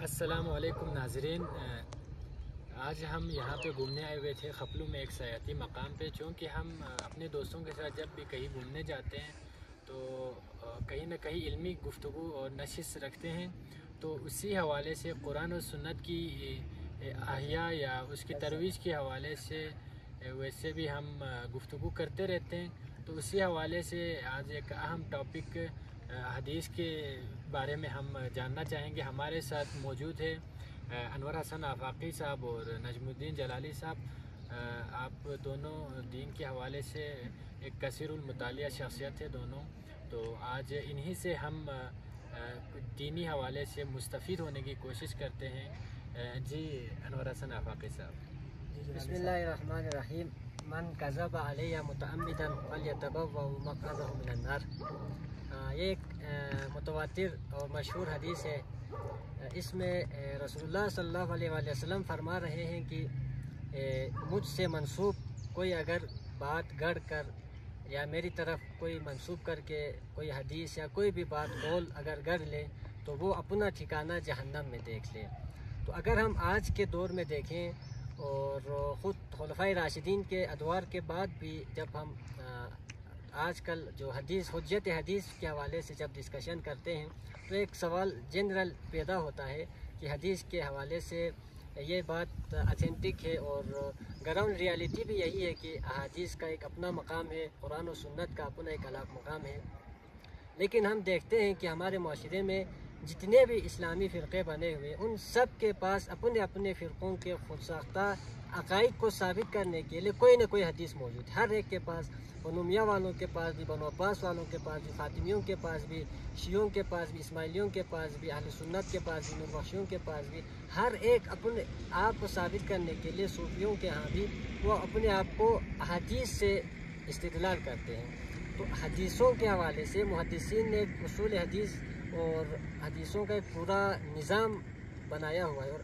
السلام علیکم ناظرین، آج ہم یہاں پہ گھومنے آئے ہوئے تھے خپلو میں ایک سیاحتی مقام پہ۔ چونکہ ہم اپنے دوستوں کے ساتھ جب بھی کہیں گھومنے جاتے ہیں تو کہیں نہ کہیں علمی گفتگو اور نشست رکھتے ہیں، تو اسی حوالے سے قرآن و سنت کی احیاء یا اس کی ترویج کے حوالے سے ویسے بھی ہم گفتگو کرتے رہتے ہیں۔ تو اسی حوالے سے آج ایک اہم ٹاپک حدیث کے بارے میں ہم جاننا چاہیں گے۔ ہمارے ساتھ موجود ہے انور حسن آفاقی صاحب اور نجم الدین جلالی صاحب۔ آپ دونوں دین کے حوالے سے ایک کثیر المطالعہ شخصیت ہے دونوں، تو آج انہی سے ہم دینی حوالے سے مستفید ہونے کی کوشش کرتے ہیں۔ جی انور حسن آفاقی صاحب۔ بسم اللہ الرحمن الرحیم۔ من کذب علی متعمدا فلیتبوأ مقعدہ من النار۔ یہ ایک متواتر اور مشہور حدیث ہے۔ اس میں رسول اللہ صلی اللہ علیہ وآلہ وسلم فرما رہے ہیں کہ مجھ سے منسوب کوئی اگر بات گڑھ کر یا میری طرف کوئی منسوب کر کے کوئی حدیث یا کوئی بھی بات قول اگر گڑھ لے تو وہ اپنا ٹھکانہ جہنم میں دیکھ لے۔ تو اگر ہم آج کے دور میں دیکھیں اور خود خلفائے راشدین کے ادوار کے بعد بھی جب ہم آج کل جو حجت حدیث کے حوالے سے جب ڈسکشن کرتے ہیں تو ایک سوال جنرل پیدا ہوتا ہے کہ حدیث کے حوالے سے یہ بات اتھینٹک ہے اور گراؤنڈ ریالٹی بھی یہی ہے کہ احادیث کا ایک اپنا مقام ہے، قرآن و سنت کا اپنا ایک الگ مقام ہے۔ لیکن ہم دیکھتے ہیں کہ ہمارے معاشرے میں جتنے بھی اسلامی فرقے بنے ہوئے ان سب کے پاس اپنے اپنے فرقوں کے خود ساختہ عقائد کو ثابت کرنے کے لیے کوئی نہ کوئی حدیث موجود ہے۔ ہر ایک کے پاس، بنو میاں والوں کے پاس بھی، بنو عباس والوں کے پاس بھی، فاطمیوں کے پاس بھی، شیعوں کے پاس بھی، اسماعیلیوں کے پاس بھی، اہل سنت کے پاس بھی، نوربخشیوں کے پاس بھی، ہر ایک اپنے آپ کو ثابت کرنے کے لیے صوفیوں کے ہاں بھی وہ اپنے آپ کو حدیث سے استدلال کرتے ہیں۔ تو حدیثوں کے حوالے سے محدثین نے ایک اصول حدیث اور حدیثوں کا ایک پورا نظام بنایا ہوا ہے، اور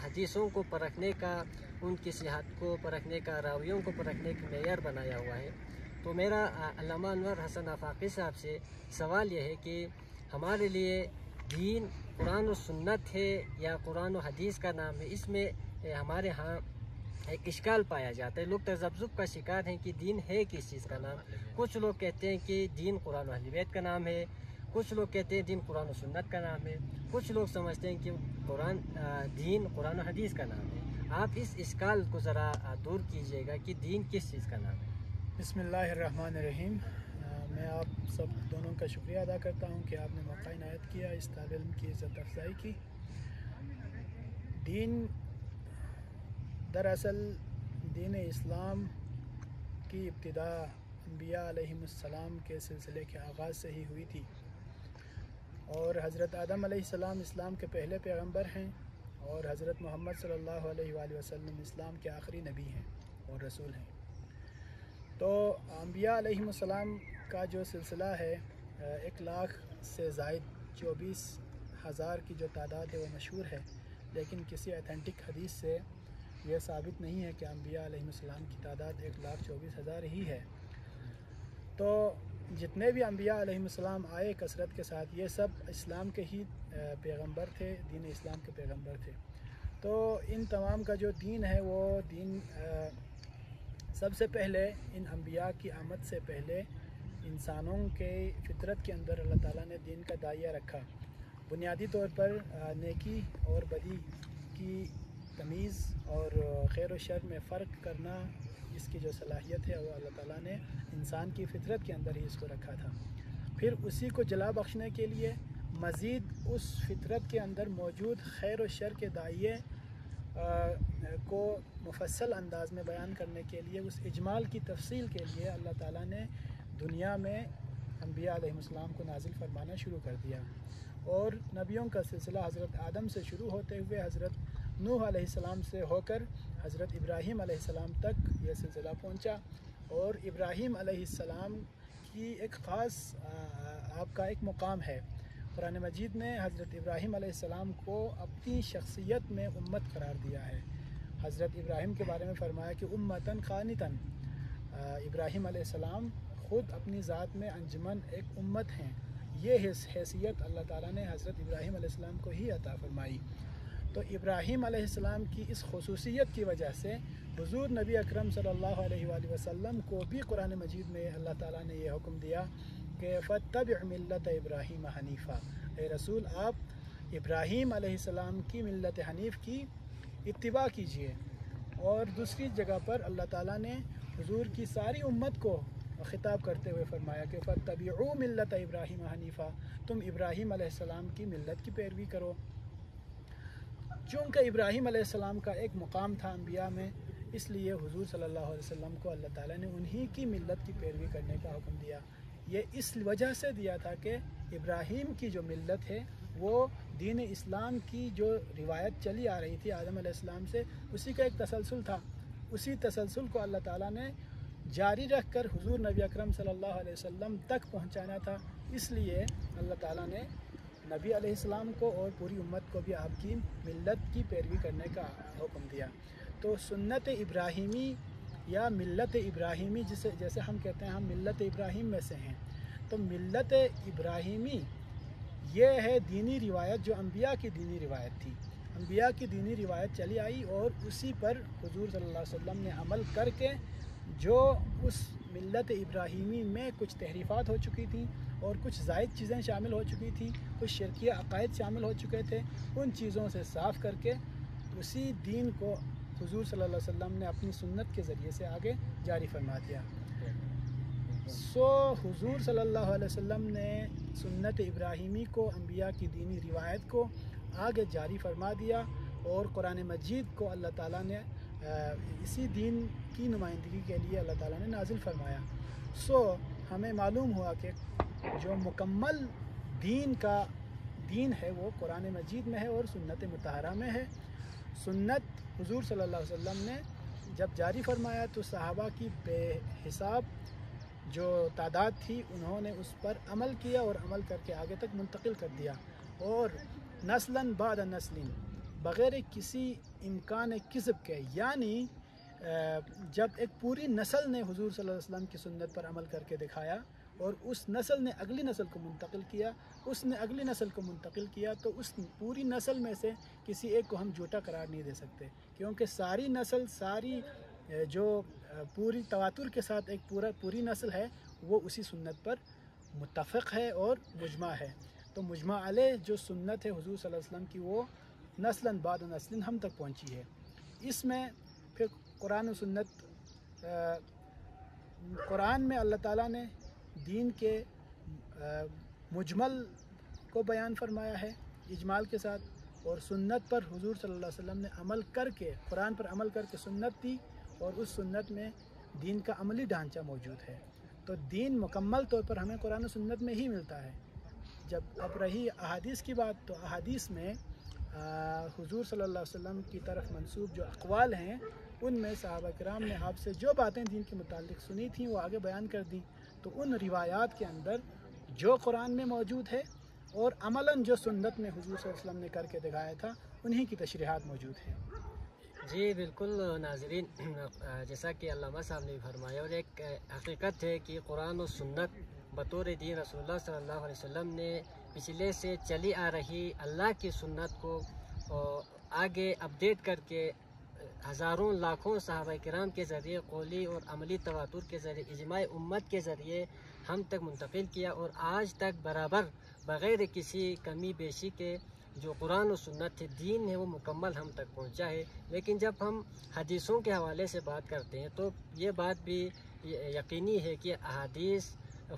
حدیثوں کو پرکھنے کا، ان کی صحت کو پرکھنے کا، راویوں کو پرکھنے کا معیار بنایا ہوا ہے۔ تو میرا علامہ انور حسن آفاقی صاحب سے سوال یہ ہے کہ ہمارے لیے دین قرآن و سنت ہے یا قرآن و حدیث کا نام ہے؟ اس میں ہمارے ہاں ایک اشکال پایا جاتا ہے، لوگ تذبذب کا شکار ہیں کہ دین ہے کس چیز کا نام۔ کچھ لوگ کہتے ہیں کہ دین قرآن و اہل بیت کا نام ہے، کچھ لوگ کہتے ہیں دین قرآن و سنت کا نام ہے، کچھ لوگ سمجھتے ہیں کہ دین قرآن و حدیث کا نام ہے۔ آپ اس اشکال کو ذرا دور کیجئے گا کہ دین کس چیز کا نام ہے۔ بسم اللہ الرحمن الرحیم۔ میں آپ سب دونوں کا شکریہ ادا کرتا ہوں کہ آپ نے موقع عنایت کیا اس طالب علم کی عزت افزائی کی۔ دین دراصل دین اسلام کی ابتدا انبیاء علیہم السلام کے سلسلے کے آغاز سے ہی ہوئی تھی، اور حضرت آدم علیہ السلام اسلام کے پہلے پیغمبر ہیں، اور حضرت محمد صلی اللہ علیہ وآلہ وسلم اسلام کے آخری نبی ہیں اور رسول ہیں۔ تو انبیاء علیہم السلام کا جو سلسلہ ہے 1,00,000 سے زائد 24,000 کی جو تعداد ہے وہ مشہور ہے، لیکن کسی ایتھنٹک حدیث سے یہ ثابت نہیں ہے کہ انبیاء علیہم السلام کی تعداد 1,24,000 ہی ہے۔ تو جتنے بھی انبیاء علیہم السلام آئے کثرت کے ساتھ، یہ سب اسلام کے ہی پیغمبر تھے، دین اسلام کے پیغمبر تھے۔ تو ان تمام کا جو دین ہے وہ دین سب سے پہلے ان انبیاء کی آمد سے پہلے انسانوں کے فطرت کے اندر اللہ تعالیٰ نے دین کا دائیہ رکھا۔ بنیادی طور پر نیکی اور بدی کی تمیز اور خیر و شر میں فرق کرنا، اس کی جو صلاحیت ہے وہ اللہ تعالیٰ نے انسان کی فطرت کے اندر ہی اس کو رکھا تھا۔ پھر اسی کو جلا بخشنے کے لیے مزید اس فطرت کے اندر موجود خیر و شر کے دائیے کو مفصل انداز میں بیان کرنے کے لیے، اس اجمال کی تفصیل کے لیے اللہ تعالیٰ نے دنیا میں انبیاء علیہ السلام کو نازل فرمانا شروع کر دیا، اور نبیوں کا سلسلہ حضرت آدم سے شروع ہوتے ہوئے حضرت نوح علیہ السلام سے ہو کر حضرت ابراہیم علیہ السلام تک یہ سلسلہ پہنچا۔ اور ابراہیم علیہ السلام کی ایک خاص آپ کا ایک مقام ہے۔ قرآن مجید نے حضرت ابراہیم علیہ السلام کو اپنی شخصیت میں امت قرار دیا ہے۔ حضرت ابراہیم کے بارے میں فرمایا کہ امتاً قانتاً، ابراہیم علیہ السلام خود اپنی ذات میں انجمن ایک امت ہیں۔ یہ حیثیت اللہ تعالیٰ نے حضرت ابراہیم علیہ السلام کو ہی عطا فرمائی۔ تو ابراہیم علیہ السلام کی اس خصوصیت کی وجہ سے حضور نبی اکرم صلی اللہ علیہ وآلہ وسلم کو بھی قرآن مجید میں اللہ تعالیٰ نے یہ حکم دیا کہ فاتبع ملت ابراہیم حنیفہ، اے رسول آپ ابراہیم علیہ السلام کی ملت حنیف کی اتباع کیجیے۔ اور دوسری جگہ پر اللہ تعالیٰ نے حضور کی ساری امت کو خطاب کرتے ہوئے فرمایا کہ فاتبعوا ملت ابراہیم حنیفہ، تم ابراہیم علیہ السلام کی ملت کی پیروی کرو۔ چونکہ ابراہیم علیہ السلام کا ایک مقام تھا انبیاء میں، اس لیے حضور صلی اللہ علیہ وسلم کو اللہ تعالیٰ نے انہی کی ملت کی پیروی کرنے کا حکم دیا۔ یہ اس وجہ سے دیا تھا کہ ابراہیم کی جو ملت ہے وہ دین اسلام کی جو روایت چلی آ رہی تھی آدم علیہ السلام سے، اسی کا ایک تسلسل تھا۔ اسی تسلسل کو اللہ تعالیٰ نے جاری رکھ کر حضور نبی اکرم صلی اللہ علیہ وسلم تک پہنچانا تھا، اس لیے اللہ تعالیٰ نے نبی علیہ السلام کو اور پوری امت کو بھی آپ کی ملت کی پیروی کرنے کا حکم دیا۔ تو سنت ابراہیمی یا ملت ابراہیمی جیسے ہم کہتے ہیں ہم ملت ابراہیم میں سے ہیں، تو ملت ابراہیمی یہ ہے دینی روایت جو انبیاء کی دینی روایت تھی۔ انبیاء کی دینی روایت چلی آئی اور اسی پر حضور صلی اللہ علیہ وسلم نے عمل کر کے جو اس ملت ابراہیمی میں کچھ تحریفات ہو چکی تھیں اور کچھ زائد چیزیں شامل ہو چکی تھیں، کچھ شرکیہ عقائد شامل ہو چکے تھے، ان چیزوں سے صاف کر کے اسی دین کو حضور صلی اللہ علیہ وسلم نے اپنی سنت کے ذریعے سے آگے جاری فرما دیا۔ حضور صلی اللہ علیہ وسلم نے سنت ابراہیمی کو، انبیاء کی دینی روایت کو آگے جاری فرما دیا، اور قرآن مجید کو اللہ تعالیٰ نے اسی دین کی نمائندگی کے لیے اللہ تعالیٰ نے نازل فرمایا۔ ہمیں معلوم ہوا کہ جو مکمل دین ہے وہ قرآن مجید میں ہے اور سنت مطہرہ میں ہے۔ سنت حضور صلی اللہ علیہ وسلم نے جب جاری فرمایا تو صحابہ کی بے حساب جو تعداد تھی انہوں نے اس پر عمل کیا اور عمل کر کے آگے تک منتقل کر دیا، اور نسلاً بعد نسل، بغیر کسی امکان کذب کے، یعنی جب ایک پوری نسل نے حضور صلی اللہ علیہ وسلم کی سنت پر عمل کر کے دکھایا اور اس نسل نے اگلی نسل کو منتقل کیا، اس نے اگلی نسل کو منتقل کیا، تو اس پوری نسل میں سے کسی ایک کو ہم جھوٹا قرار نہیں دے سکتے، کیونکہ ساری نسل، ساری جو پوری تواتر کے ساتھ ایک پوری نسل ہے وہ اسی سنت پر متفق ہے اور مجمع ہے۔ تو مجمع علیہ جو سنت ہے حضور صلی اللہ علیہ وسلم کی وہ نسلاً بعد نسل ہم تک پہنچی ہے۔ اس میں پھر قرآن و سنت، قرآن میں اللہ تعالیٰ نے دین کے مجمل کو بیان فرمایا ہے اجمال کے ساتھ، اور سنت پر حضور صلی اللہ علیہ وسلم نے عمل کر کے، قرآن پر عمل کر کے سنت دی، اور اس سنت میں دین کا عملی ڈھانچہ موجود ہے۔ تو دین مکمل طور پر ہمیں قرآن و سنت میں ہی ملتا ہے۔ جب اب رہی احادیث کی بات، تو احادیث میں حضور صلی اللہ علیہ وسلم کی طرف منسوب جو اقوال ہیں ان میں صحابہ کرام نے آپ سے جو باتیں دین کے متعلق سنی تھیں وہ آگے بیان کر دیں، تو ان روایات کے اندر جو قرآن میں موجود ہے اور عملاً جو سنت میں حضور صلی اللہ علیہ وسلم نے کر کے دکھایا تھا انہی کی تشریحات موجود ہیں۔ جی بالکل ناظرین، جیسا کہ علامہ صاحب نے فرمایا، اور ایک حقیقت ہے کہ قرآن و سنت بطور دین رسول اللہ صلی اللہ علیہ وسلم نے پچھلے سے چلی آ رہی اللہ کی سنت کو آگے اپڈیٹ کر کے ہزاروں لاکھوں صحابہ کرام کے ذریعے قولی اور عملی تواتر کے ذریعے اجماع امت کے ذریعے ہم تک منتقل کیا، اور آج تک برابر بغیر کسی کمی بیشی کے جو قرآن و سنت دین ہے وہ مکمل ہم تک پہنچا ہے۔ لیکن جب ہم حدیثوں کے حوالے سے بات کرتے ہیں تو یہ بات بھی یقینی ہے کہ احادیث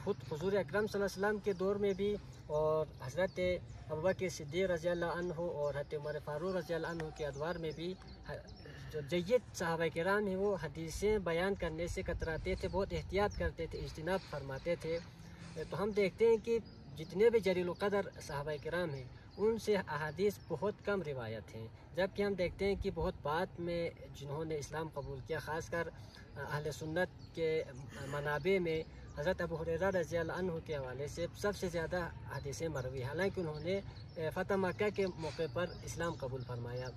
خود حضور اکرم صلی اللہ علیہ وسلم کے دور میں بھی، اور حضرت ابوبکر صدیق رضی اللہ عنہ اور حضرت عمر فاروق رضی اللہ عنہ کے ادوار میں بھی جو جید صحابہ کرام ہیں وہ حدیثیں بیان کرنے سے کتراتے تھے، بہت احتیاط کرتے تھے، اجتناب فرماتے تھے۔ تو ہم دیکھتے ہیں کہ جتنے بھی جلیل القدر صحابہ کرام ہیں ان سے احادیث بہت کم روایت ہیں، جبکہ ہم دیکھتے ہیں کہ بہت بعد میں جنہوں نے اسلام قبول کیا، خاص کر اہل سنت کے منابع میں حضرت ابو ہریرہ رضی اللہ عنہ کے حوالے سے سب سے زیادہ حدیثیں مروی، حالانکہ انہوں نے فتح مکہ کے موقع پر اسلام قبول فرمایا۔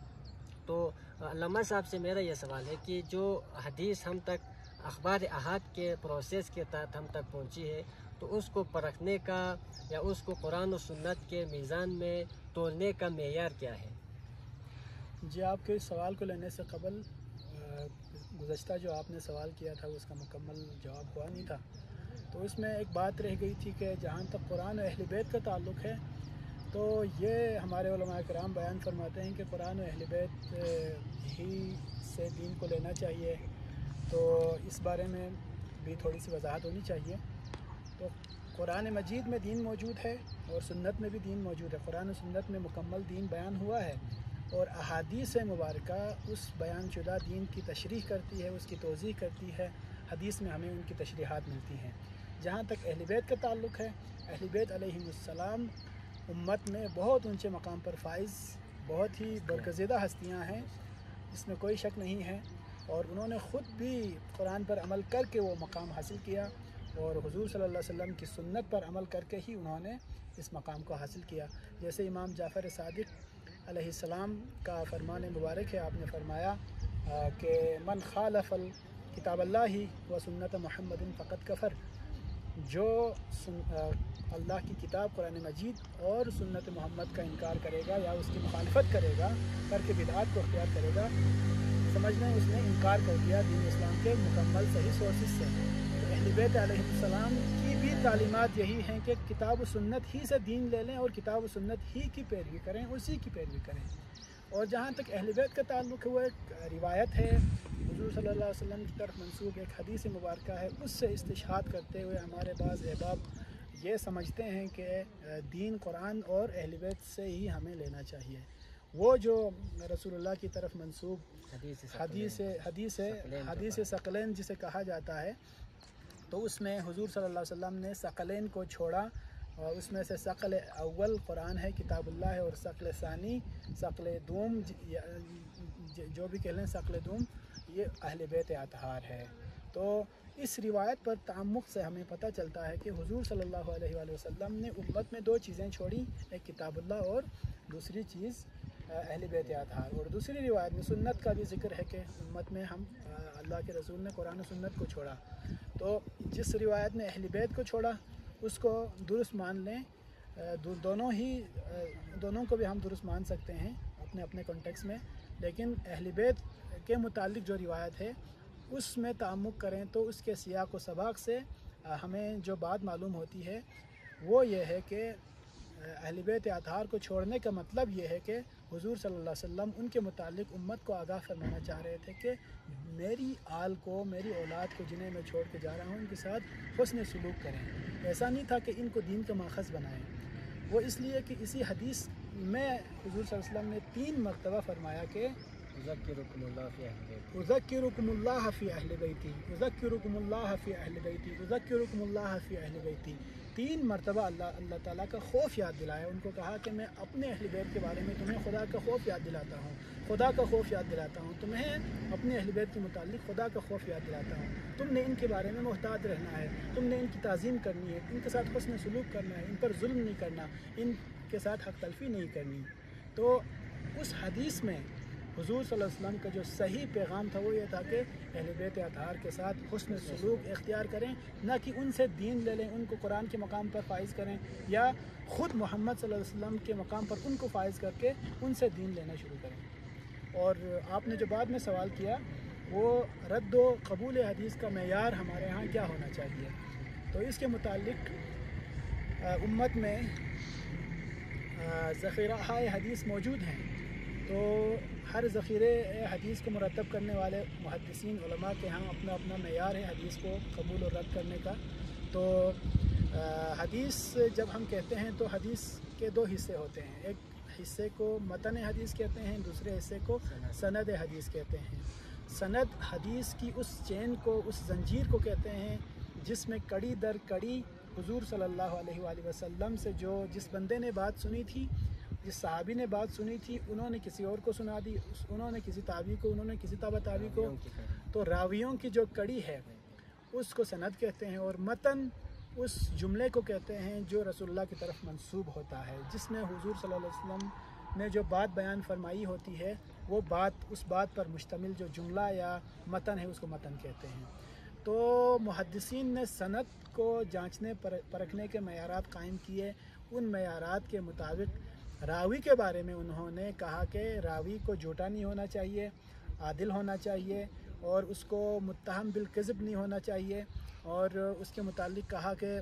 تو علامہ صاحب سے میرا یہ سوال ہے کہ جو حدیث ہم تک اخبار احاد کے پروسیس کے تحت ہم تک پہنچی ہے، تو اس کو پرکھنے کا یا اس کو قرآن و سنت کے میزان میں تولنے کا معیار کیا ہے؟ جی آپ کے اس سوال کو لینے سے قبل گزشتہ جو آپ نے سوال کیا تھا اس کا مکمل جواب ہوا نہیں تھا، تو اس میں ایک بات رہ گئی تھی کہ جہاں تک قرآن و اہل بیت کا تعلق ہے تو یہ ہمارے علماء کرام بیان فرماتے ہیں کہ قرآن و اہل بیت ہی سے دین کو لینا چاہیے، تو اس بارے میں بھی تھوڑی سی وضاحت ہونی چاہیے۔ تو قرآن مجید میں دین موجود ہے اور سنت میں بھی دین موجود ہے، قرآن و سنت میں مکمل دین بیان ہوا ہے، اور احادیث مبارکہ اس بیان شدہ دین کی تشریح کرتی ہے، اس کی توضیح کرتی ہے، حدیث میں ہمیں ان کی تشریحات ملتی ہیں۔ جہاں تک اہل بیت کا تعلق ہے، اہل بیت علیہم السلام امت میں بہت اونچے مقام پر فائز، بہت ہی برگزیدہ ہستیاں ہیں، اس میں کوئی شک نہیں ہے، اور انہوں نے خود بھی قرآن پر عمل کر کے وہ مقام حاصل کیا، اور حضور صلی اللہ علیہ وسلم کی سنت پر عمل کر کے ہی انہوں نے اس مقام کو حاصل کیا۔ جیسے امام جعفر صادق علیہ السلام کا فرمان مبارک ہے، آپ نے فرمایا کہ من خالف کتاب اللہ و سنت محمد فقط کفر، جو اللہ کی کتاب قرآن مجید اور سنت محمد کا انکار کرے گا یا اس کی مخالفت کرے گا، کر کے بدعات کو اختیار کرے گا، سمجھ لیں اس نے انکار کر دیا دین اسلام کے مکمل صحیح سورسز سے۔ تو اہل بیت علیہ السلام کی بھی تعلیمات یہی ہیں کہ کتاب و سنت ہی سے دین لے لیں اور کتاب و سنت ہی کی پیروی کریں، اسی کی پیروی کریں۔ اور جہاں تک اہل بیت کا تعلق ہے، وہ ایک روایت ہے حضور صلی اللہ علیہ وسلم کی طرف منسوب، ایک حدیث مبارکہ ہے، اس سے استشہاد کرتے ہوئے ہمارے بعض احباب یہ سمجھتے ہیں کہ دین قرآن اور اہل بیت سے ہی ہمیں لینا چاہیے۔ وہ جو رسول اللہ کی طرف منسوب حدیث ثقلین جسے کہا جاتا ہے، تو اس میں حضور صلی اللہ علیہ وسلم نے ثقلین کو چھوڑا، اور اس میں سے ثقل اول قرآن ہے، کتاب اللہ ہے، اور ثقل ثانی، ثقل دوم، جو بھی کہہ لیں ثقل دوم، یہ اہل بیت اطہار ہے۔ تو اس روایت پر تعمق سے ہمیں پتہ چلتا ہے کہ حضور صلی اللہ علیہ وآلہ وسلم نے امت میں دو چیزیں چھوڑی، ایک کتاب اللہ اور دوسری چیز اہل بیت اطہار۔ اور دوسری روایت میں سنت کا بھی ذکر ہے کہ امت میں ہم اللہ کے رسول نے قرآن و سنت کو چھوڑا۔ تو جس روایت نے اہل بیت کو چھوڑا اس کو درست مان لیں، دونوں کو بھی ہم درست مان سکتے ہیں اپنے اپنے کانٹیکس میں، لیکن اہل بیت کے متعلق جو روایت ہے اس میں تعمق کریں تو اس کے سیاق و سباق سے ہمیں جو بات معلوم ہوتی ہے وہ یہ ہے کہ اہل بیت اطہار کو چھوڑنے کا مطلب یہ ہے کہ حضور صلی اللہ علیہ وسلم ان کے متعلق امت کو آگاہ فرمانا چاہ رہے تھے کہ میری آل کو، میری اولاد کو جنہیں میں چھوڑ کے جا رہا ہوں، ان کے ساتھ حسن سلوک کریں۔ ایسا نہیں تھا کہ ان کو دین کا ماخذ بنائیں، وہ اس لیے کہ اسی حدیث میں حضور صلی اللہ علیہ وسلم نے 3 مرتبہ فرمایا کہ اذکرکم اللہ فی اہل بیتی، اذکرکم اللہ فی اہل بیتی، اذکرکم اللہ فی اہل بیتی، اذکرکم اللہ فی اہل بیتی۔ 3 مرتبہ اللہ تعالیٰ کا خوف یاد دلایا، ان کو کہا کہ میں اپنے اہل بیت کے بارے میں تمہیں خدا کا خوف یاد دلاتا ہوں، خدا کا خوف یاد دلاتا ہوں، تمہیں اپنے اہل بیت کے متعلق خدا کا خوف یاد دلاتا ہوں۔ تم نے ان کے بارے میں محتاط رہنا ہے، تم نے ان کی تعظیم کرنی ہے، ان کے ساتھ حسن سلوک کرنا ہے، ان پر ظلم نہیں کرنا، ان کے ساتھ حق تلفی نہیں کرنی۔ تو اس حدیث میں حضور صلی اللہ علیہ وسلم کا جو صحیح پیغام تھا وہ یہ تھا کہ اہل بیت اطہار کے ساتھ حسن سلوک اختیار کریں، نہ کہ ان سے دین لے لیں، ان کو قرآن کے مقام پر فائز کریں، یا خود محمد صلی اللہ علیہ وسلم کے مقام پر ان کو فائز کر کے ان سے دین لینا شروع کریں۔ اور آپ نے جو بعد میں سوال کیا وہ رد و قبول حدیث کا معیار ہمارے ہاں کیا ہونا چاہیے، تو اس کے متعلق امت میں ذخیرہ حدیث موجود ہیں، تو ہر ذخیرے حدیث کو مرتب کرنے والے محدثین علماء کے ہاں اپنا اپنا معیار ہے حدیث کو قبول اور رد کرنے کا۔ تو حدیث جب ہم کہتے ہیں تو حدیث کے 2 حصے ہوتے ہیں، ایک حصے کو متن حدیث کہتے ہیں، دوسرے حصے کو سند حدیث کہتے ہیں۔ سند حدیث کی اس چین کو، اس زنجیر کو کہتے ہیں جس میں کڑی در کڑی حضور صلی اللہ علیہ وآلہ وسلم سے جس بندے نے بات سنی تھی، جس صحابی نے بات سنی تھی، انہوں نے کسی اور کو سنا دی، انہوں نے کسی تابعی کو، انہوں نے کسی تابع تابعی کو، تو راویوں کی جو کڑی ہے اس کو سند کہتے ہیں، اور متن اس جملے کو کہتے ہیں جو رسول اللہ کی طرف منسوب ہوتا ہے، جس میں حضور صلی اللہ علیہ وسلم نے جو بات بیان فرمائی ہوتی ہے وہ بات، اس بات پر مشتمل جو جملہ یا متن ہے اس کو متن کہتے ہیں۔ تو محدثین نے سند کو جانچنے پرکھنے کے معیارات قائم کیے، ان معیارات کے مطابق راوی کے بارے میں انہوں نے کہا کہ راوی کو جھوٹا نہیں ہونا چاہیے، عادل ہونا چاہیے، اور اس کو متہم بالکذب نہیں ہونا چاہیے، اور اس کے متعلق کہا کہ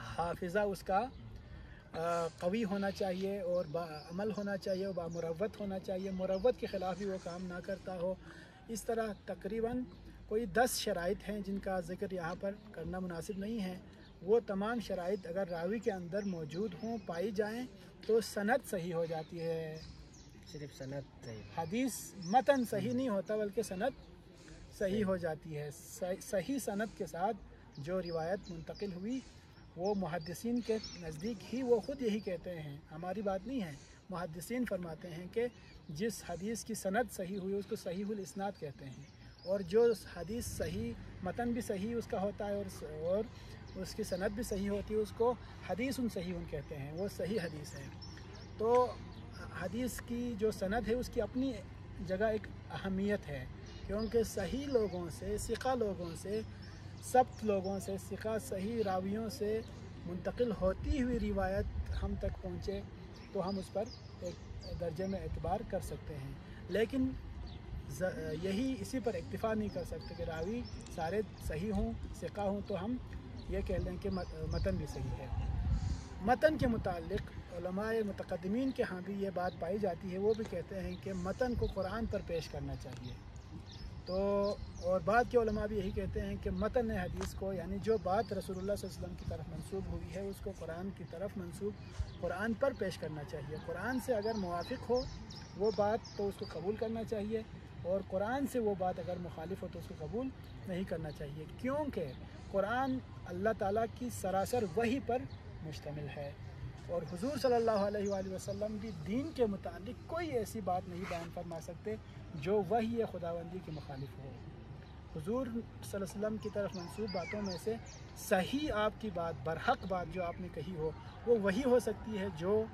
حافظہ اس کا قوی ہونا چاہیے اور باعمل ہونا چاہیے اور بامروت ہونا چاہیے، مروت کے خلاف بھی وہ کام نہ کرتا ہو۔ اس طرح تقریباً کوئی 10 شرائط ہیں جن کا ذکر یہاں پر کرنا مناسب نہیں ہے۔ وہ تمام شرائط اگر راوی کے اندر موجود ہوں، پائی جائیں، تو سند صحیح ہو جاتی ہے۔ صرف سند صحیح، حدیث متن صحیح نہیں ہوتا بلکہ سند صحیح ہو جاتی ہے۔ صحیح سند کے ساتھ جو روایت منتقل ہوئی وہ محدثین کے نزدیک ہی وہ خود یہی کہتے ہیں، ہماری بات نہیں ہے، محدثین فرماتے ہیں کہ جس حدیث کی سند صحیح ہوئی اس کو صحیح الاسناد کہتے ہیں، اور جو حدیث صحیح متن بھی صحیح اس کا ہوتا ہے اور اس کی سند بھی صحیح ہوتی ہے اس کو حدیث صحیح کہتے ہیں، وہ صحیح حدیث ہے۔ تو حدیث کی جو سند ہے اس کی اپنی جگہ ایک اہمیت ہے، کیونکہ صحیح لوگوں سے، ثقہ لوگوں سے، ثبت لوگوں سے، ثقہ صحیح راویوں سے منتقل ہوتی ہوئی روایت ہم تک پہنچے تو ہم اس پر ایک درجے میں اعتبار کر سکتے ہیں، لیکن یہی اسی پر اکتفا نہیں کر سکتے کہ راوی سارے صحیح ہوں، ثقہ ہوں تو ہم یہ کہہ لیں کہ متن بھی صحیح ہے۔ متن کے متعلق علماء متقدمین کے ہاں بھی یہ بات پائی جاتی ہے، وہ بھی کہتے ہیں کہ متن کو قرآن پر پیش کرنا چاہیے۔ تو اور بعد کے علماء بھی یہی کہتے ہیں کہ متن حدیث کو، یعنی جو بات رسول اللہ صلی اللہ علیہ وسلم کی طرف منسوب ہوئی ہے اس کو قرآن کی طرف منسوب قرآن پر پیش کرنا چاہیے۔ قرآن سے اگر موافق ہو وہ بات تو اس کو قبول کرنا چاہیے، اور قرآن سے وہ بات اگر مخالف ہو تو اس کو قبول نہیں کرنا چاہیے، کیونکہ قرآن اللہ تعالیٰ کی سراسر وحی پر مشتمل ہے، اور حضور صلی اللہ علیہ وآلہ وسلم بھی دین کے متعلق کوئی ایسی بات نہیں بیان فرما سکتے جو وحی خداوندی کے مخالف ہو۔ حضور صلی اللہ علیہ وسلم کی طرف منسوب باتوں میں سے صحیح آپ کی بات، برحق بات جو آپ نے کہی ہو، وہ وہی ہو سکتی ہے جو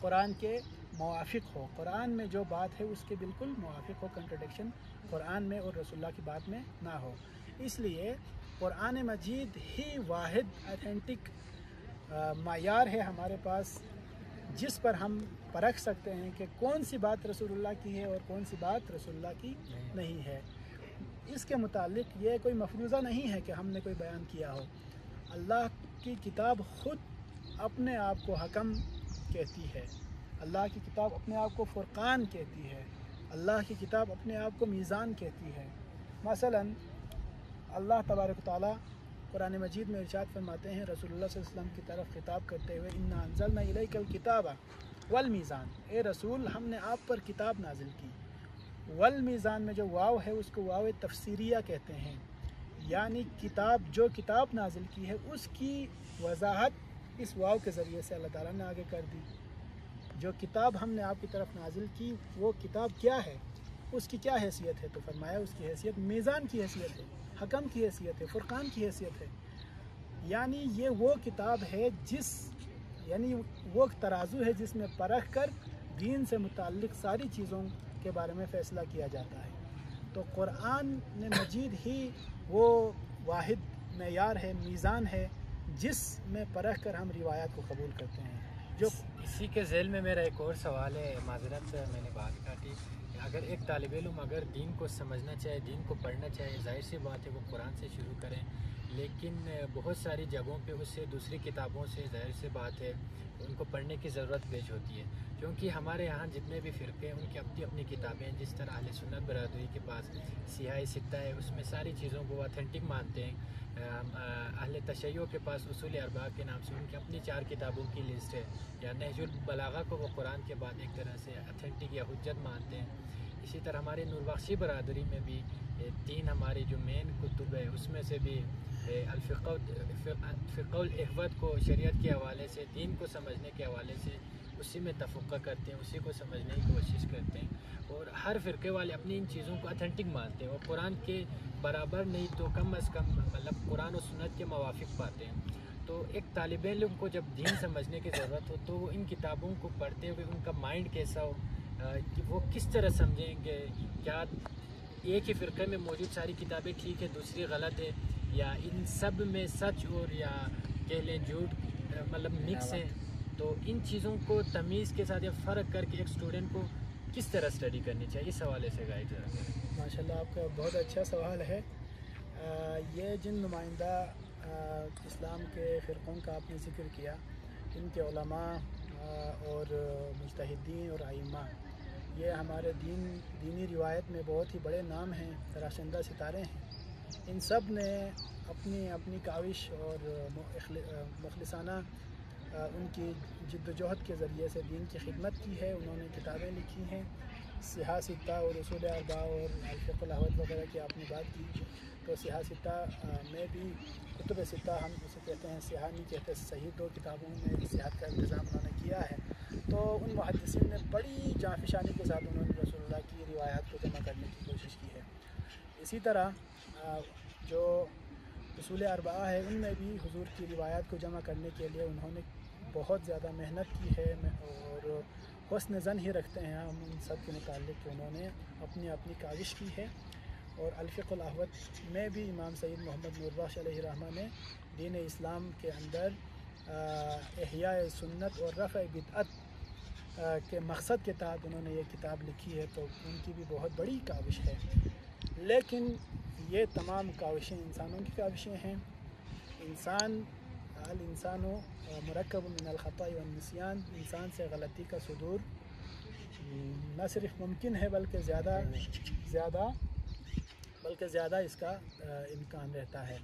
قرآن کے موافق ہو، قرآن میں جو بات ہے اس کے بالکل موافق ہو، کنٹرڈکشن قرآن میں اور رسول اللہ کی بات میں نہ ہو۔ اس لیے قرآن مجید ہی واحد اتھینٹک معیار ہے ہمارے پاس جس پر ہم پرکھ سکتے ہیں کہ کون سی بات رسول اللہ کی ہے اور کون سی بات رسول اللہ کی نہیں ہے۔ اس کے متعلق یہ کوئی مفروضہ نہیں ہے کہ ہم نے کوئی بیان کیا ہو، اللہ کی کتاب خود اپنے آپ کو حکم کہتی ہے، اللہ کی کتاب اپنے آپ کو فرقان کہتی ہے، اللہ کی کتاب اپنے آپ کو میزان کہتی ہے۔ مثلا اللہ تبارک و تعالیٰ قرآن مجید میں ارشاد فرماتے ہیں رسول اللہ صلی اللہ علیہ وسلم کی طرف خطاب کرتے ہوئے، انا انزلنا الیک الکتاب والمیزان، اے رسول ہم نے آپ پر کتاب نازل کی۔ والمیزان میں جو واو ہے اس کو واو تفسیریہ کہتے ہیں، یعنی کتاب، جو کتاب نازل کی ہے اس کی وضاحت اس واو کے ذریعے سے اللہ تعالیٰ نے آگے کر دی۔ جو کتاب ہم نے آپ کی طرف نازل کی وہ کتاب کیا ہے، اس کی کیا حیثیت ہے، تو فرمایا اس کی حیثیت میزان کی حیثیت ہے، حکم کی حیثیت ہے، فرقان کی حیثیت ہے، یعنی یہ وہ کتاب ہے یعنی وہ ترازو ہے جس میں پرکھ کر دین سے متعلق ساری چیزوں کے بارے میں فیصلہ کیا جاتا ہے۔ تو قرآن مجید ہی وہ واحد معیار ہے، میزان ہے جس میں پرکھ کر ہم روایات کو قبول کرتے ہیں۔ جو اسی کے ذیل میں میرا ایک اور سوال ہے، معذرت میں نے بات کاٹی، اگر ایک طالب علم اگر دین کو سمجھنا چاہے، دین کو پڑھنا چاہے، ظاہر سی بات ہے وہ قرآن سے شروع کریں، لیکن بہت ساری جگہوں پہ اس سے دوسری کتابوں سے ظاہر سی بات ہے ان کو پڑھنے کی ضرورت پیش ہوتی ہے، کیونکہ ہمارے یہاں جتنے بھی فرقے ہیں ان کی اپنی اپنی کتابیں ہیں، جس طرح اہل سنت برادری کے پاس سیاہ ستہ ہے، اس میں ساری چیزوں کو اتھینٹک مانتے ہیں۔ اہل تشیع کے پاس اصول اربعہ کے نام سے ان کی اپنی 4 کتابوں کی لسٹ ہے، یا نہج البلاغہ کو وہ قرآن کے بعد ایک طرح سے اتھینٹک یا حجت مانتے ہیں۔ اسی طرح ہمارے نور بخشی برادری میں بھی 3 ہماری جو مین کتب ہے اس میں سے بھی فقہ الاحوت کو شریعت کے حوالے سے، دین کو سمجھنے کے حوالے سے اسی میں تفقہ کرتے ہیں، اسی کو سمجھنے کی کوشش کرتے ہیں، اور ہر فرقے والے اپنی ان چیزوں کو اتھینٹک مانتے ہیں، اور قرآن کے برابر نہیں تو کم از کم مطلب قرآن و سنت کے موافق پاتے ہیں۔ تو ایک طالب علم کو جب دین سمجھنے کی ضرورت ہو تو وہ ان کتابوں کو پڑھتے ہوئے ان کا مائنڈ کیسا ہو کہ وہ کس طرح سمجھیں گے، کیا ایک ہی فرقے میں موجود ساری کتابیں ٹھیک ہے، دوسری غلط ہے، یا ان سب میں سچ اور یا کہہ لیں جھوٹ مطلب مکس ہیں، تو ان چیزوں کو تمیز کے ساتھ یا فرق کر کے ایک اسٹوڈنٹ کو کس طرح اسٹڈی کرنی چاہیے، اس حوالے سے گائیڈ کریں۔ ماشاءاللہ آپ کا بہت اچھا سوال ہے۔ یہ جن نمائندہ اسلام کے فرقوں کا آپ نے ذکر کیا، ان کے علماء اور مجتہدین اور ائمہ، یہ ہمارے دینی روایت میں بہت ہی بڑے نام ہیں، تراشندہ ستارے ہیں۔ ان سب نے اپنی اپنی کاوش اور مخلصانہ ان کی جد و جہد کے ذریعے سے دین کی خدمت کی ہے۔ انہوں نے کتابیں لکھی ہیں، صحاح ستہ اور اصول اربعہ اور الفقہ الاحوط وغیرہ کی آپ نے بات کی، تو صحاح ستہ میں بھی کتب ستہ ہم اسے کہتے ہیں، صحاح نہیں کہتے، صحیح 2 کتابوں میں صحت کا انتظام انہوں نے کیا ہے۔ تو ان محدثین نے بڑی جانفشانی کے ساتھ انہوں نے رسول اللہ کی روایات کو جمع کرنے کی کوشش کی ہے۔ اسی طرح جو اصول اربعہ ہے، ان میں بھی حضور کی روایات کو جمع کرنے کے لیے انہوں نے بہت زیادہ محنت کی ہے، اور حسن ظن ہی رکھتے ہیں ہم ان سب کے متعلق کہ انہوں نے اپنی اپنی کاوش کی ہے۔ اور الفقہ الاحوط میں بھی امام سید محمد نور بخش علیہ الرحمہ نے دین اسلام کے اندر احیاء سنت اور رفع بدعت کے مقصد کے تحت انہوں نے یہ کتاب لکھی ہے، تو ان کی بھی بہت بڑی کاوش ہے۔ لیکن یہ تمام کاوشیں انسانوں کی کاوشیں ہیں۔ الانسان مرکب من الخطا والنسیان، انسان سے غلطی کا صدور نہ صرف ممکن ہے بلکہ زیادہ اس کا امکان رہتا ہے۔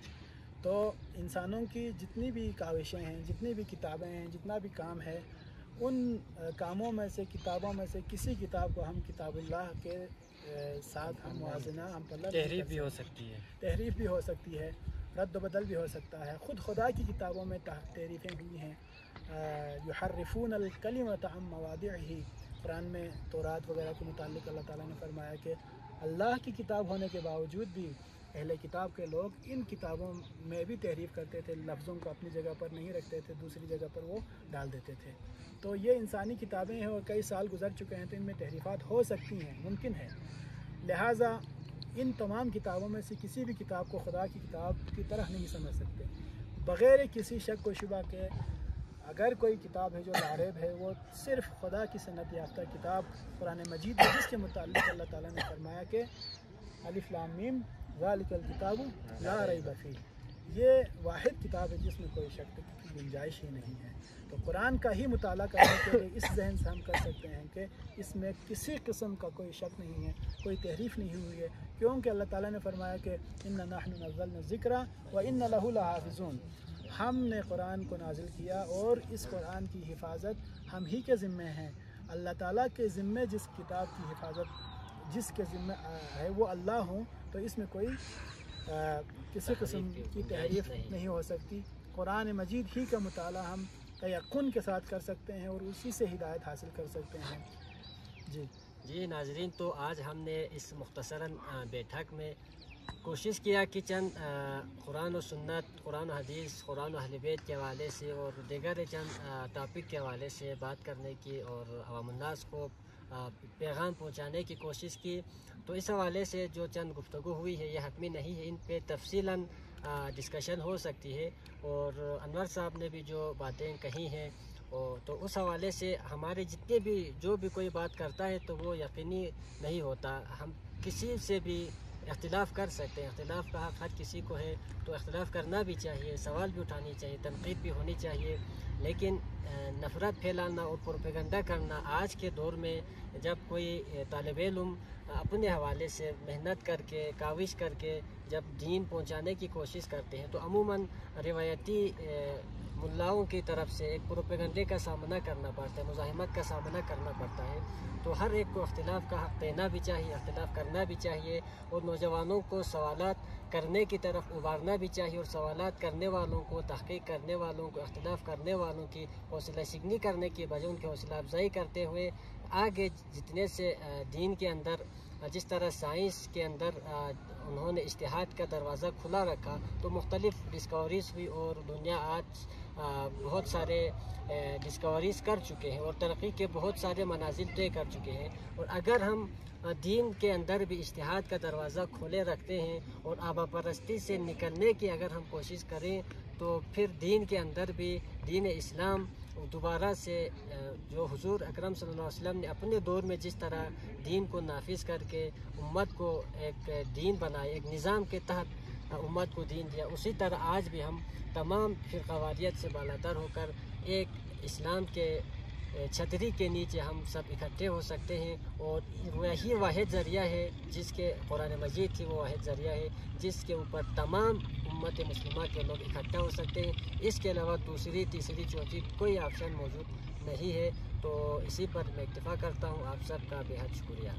تو انسانوں کی جتنی بھی کاوشیں ہیں، جتنی بھی کتابیں ہیں، جتنا بھی کام ہے، ان کاموں میں سے، کتابوں میں سے کسی کتاب کو ہم کتاب اللہ کے ساتھ ہم موازنہ ہم پلہ تحریف بھی ہو سکتی ہے، تحریف بھی ہو سکتی ہے، رد و بدل بھی ہو سکتا ہے۔ خود خدا کی کتابوں میں تحریفیں ہوئی ہیں، یحرفون الکلمۃ عن مواضعہ، قرآن میں تورات وغیرہ کے متعلق اللہ تعالیٰ نے فرمایا کہ اللہ کی کتاب ہونے کے باوجود بھی اہل کتاب کے لوگ ان کتابوں میں بھی تحریف کرتے تھے، لفظوں کو اپنی جگہ پر نہیں رکھتے تھے، دوسری جگہ پر وہ ڈال دیتے تھے۔ تو یہ انسانی کتابیں ہیں اور کئی سال گزر چکے ہیں، تو ان میں تحریفات ہو سکتی ہیں، ممکن ہے۔ لہٰذا ان تمام کتابوں میں سے کسی بھی کتاب کو خدا کی کتاب کی طرح نہیں سمجھ سکتے، بغیر کسی شک و شبہ کے۔ اگر کوئی کتاب ہے جو لاریب ہے، وہ صرف خدا کی سند یافتہ کتاب قرآن مجید ہے، جس کے متعلق اللہ تعالیٰ نے فرمایا کہ الف لام میم ذالک الکتاب لا ریب فیہ، یہ واحد کتاب ہے جس میں کوئی شک کی گنجائش ہی نہیں ہے۔ تو قرآن کا ہی مطالعہ کرنے کے لیے اس ذہن سے ہم کر سکتے ہیں کہ اس میں کسی قسم کا کوئی شک نہیں ہے، کوئی تحریف نہیں ہوئی ہے، کیونکہ اللہ تعالیٰ نے فرمایا کہ انا نحن نزلنا الذکر وانا لہ لحافظون، ہم نے قرآن کو نازل کیا اور اس قرآن کی حفاظت ہم ہی کے ذمے ہیں۔ اللہ تعالیٰ کے ذمے جس کتاب کی حفاظت جس کے ذمے ہے وہ اللہ ہوں، تو اس میں کوئی کسی قسم کی تحریف نہیں ہو سکتی۔ قرآن مجید ہی کا مطالعہ ہم تیقن کے ساتھ کر سکتے ہیں اور اسی سے ہدایت حاصل کر سکتے ہیں۔ جی ناظرین، تو آج ہم نے اس مختصراً بیٹھک میں کوشش کیا کہ چند قرآن و سنت، قرآن و حدیث، قرآن و اہل بیت کے حوالے سے اور دیگر چند ٹاپک کے حوالے سے بات کرنے کی اور عوام الناس کو پیغام پہنچانے کی کوشش کی۔ تو اس حوالے سے جو چند گفتگو ہوئی ہے یہ حتمی نہیں ہے، ان پہ تفصیلاً ڈسکشن ہو سکتی ہے، اور انور صاحب نے بھی جو باتیں کہی ہیں تو اس حوالے سے ہمارے جتنے بھی جو بھی کوئی بات کرتا ہے تو وہ یقینی نہیں ہوتا، ہم کسی سے بھی اختلاف کر سکتے ہیں، اختلاف کا حق ہر کسی کو ہے، تو اختلاف کرنا بھی چاہیے، سوال بھی اٹھانی چاہیے، تنقید بھی ہونی چاہیے، لیکن نفرت پھیلانا اور پروپیگنڈا کرنا آج کے دور میں جب کوئی طالب علم اپنے حوالے سے محنت کر کے، کاوش کر کے جب دین پہنچانے کی کوشش کرتے ہیں تو عموماً روایتی ملاؤں کی طرف سے ایک پروپیگنڈے کا سامنا کرنا پڑتا ہے، مزاحمت کا سامنا کرنا پڑتا ہے۔ تو ہر ایک کو اختلاف کا حق دینا بھی چاہیے، اختلاف کرنا بھی چاہیے، اور نوجوانوں کو سوالات کرنے کی طرف ابھارنا بھی چاہیے، اور سوالات کرنے والوں کو، تحقیق کرنے والوں کو، اختلاف کرنے والوں کی حوصلہ شکنی کرنے کی بجائے ان کی حوصلہ افزائی کرتے ہوئے آگے جتنے سے دین کے اندر، جس طرح سائنس کے اندر انہوں نے اجتہاد کا دروازہ کھلا رکھا تو مختلف ڈسکوریز ہوئی، اور دنیا آج بہت سارے ڈسکوریز کر چکے ہیں اور ترقی کے بہت سارے منازل طے کر چکے ہیں۔ اور اگر ہم دین کے اندر بھی اجتہاد کا دروازہ کھولے رکھتے ہیں اور آبا پرستی سے نکلنے کی اگر ہم کوشش کریں تو پھر دین کے اندر بھی، دین اسلام دوبارہ سے جو حضور اکرم صلی اللہ علیہ وسلم نے اپنے دور میں جس طرح دین کو نافذ کر کے امت کو ایک دین بنائے، ایک نظام کے تحت امت کو دین دیا، اسی طرح آج بھی ہم تمام فرقواریت سے بالاتر ہو کر ایک اسلام کے چھتری کے نیچے ہم سب اکٹھے ہو سکتے ہیں، اور وہی واحد ذریعہ ہے جس کے قرآن مجید تھی، وہ واحد ذریعہ ہے جس کے اوپر تمام امت مسلمہ کے لوگ اکٹھا ہو سکتے ہیں۔ اس کے علاوہ دوسری تیسری چوتھی کوئی آپشن موجود نہیں ہے۔ تو اسی پر میں اکتفا کرتا ہوں۔ آپ سب کا بے حد شکریہ۔